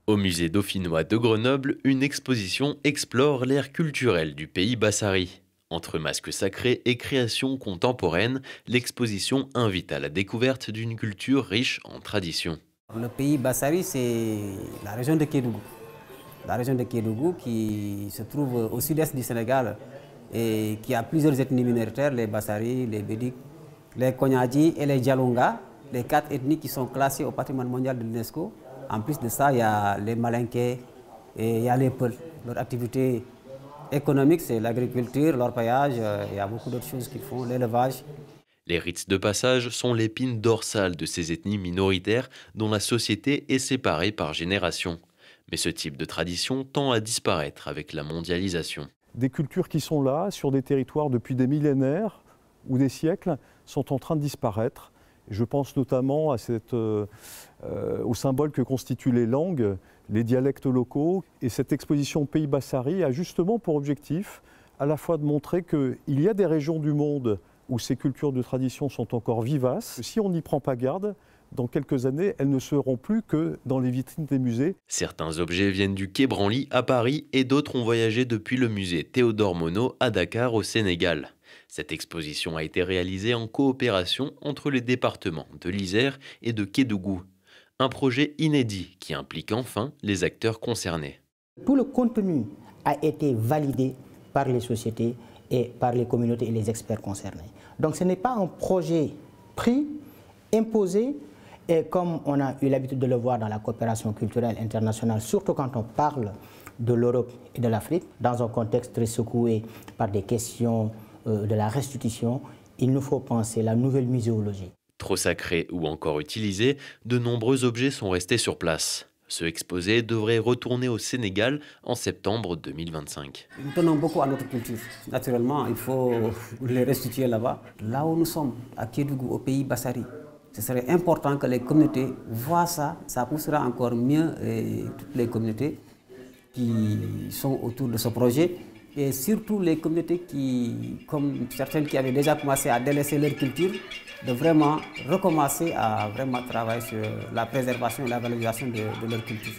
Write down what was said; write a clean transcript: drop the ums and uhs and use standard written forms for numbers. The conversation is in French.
Au musée dauphinois de Grenoble, une exposition explore l'ère culturelle du pays Bassari. Entre masques sacrés et créations contemporaines, l'exposition invite à la découverte d'une culture riche en traditions. Le pays Bassari, c'est la région de Kédougou. La région de Kédougou qui se trouve au sud-est du Sénégal et qui a plusieurs ethnies minoritaires, les Bassari, les Bédik, les Konyadji et les Djalonga, les 4 ethnies qui sont classées au patrimoine mondial de l'UNESCO. En plus de ça, il y a les Malinké et il y a les Peuls. Leur activité économique, c'est l'agriculture, l'orpaillage, il y a beaucoup d'autres choses qu'ils font, l'élevage. Les rites de passage sont l'épine dorsale de ces ethnies minoritaires dont la société est séparée par génération. Mais ce type de tradition tend à disparaître avec la mondialisation. Des cultures qui sont là, sur des territoires depuis des millénaires ou des siècles, sont en train de disparaître. Je pense notamment à au symbole que constituent les langues, les dialectes locaux. Et cette exposition Pays Bassari a justement pour objectif à la fois de montrer qu'il y a des régions du monde où ces cultures de tradition sont encore vivaces. Si on n'y prend pas garde, dans quelques années, elles ne seront plus que dans les vitrines des musées. Certains objets viennent du Quai Branly à Paris et d'autres ont voyagé depuis le musée Théodore Monod à Dakar au Sénégal. Cette exposition a été réalisée en coopération entre les départements de l'Isère et de Kédougou. Un projet inédit qui implique enfin les acteurs concernés. Tout le contenu a été validé par les sociétés et par les communautés et les experts concernés. Donc ce n'est pas un projet pris, imposé, et comme on a eu l'habitude de le voir dans la coopération culturelle internationale, surtout quand on parle de l'Europe et de l'Afrique, dans un contexte très secoué par des questions de la restitution, il nous faut penser la nouvelle muséologie. Trop sacrés ou encore utilisés, de nombreux objets sont restés sur place. Ce exposé devrait retourner au Sénégal en septembre 2025. Nous tenons beaucoup à notre culture. Naturellement, il faut les restituer là-bas. Là où nous sommes, à Kédougou, au pays Bassari, ce serait important que les communautés voient ça. Ça poussera encore mieux toutes les communautés qui sont autour de ce projet. Et surtout les communautés qui, comme certaines qui avaient déjà commencé à délaisser leur culture, de vraiment recommencer à vraiment travailler sur la préservation et la valorisation de leur culture.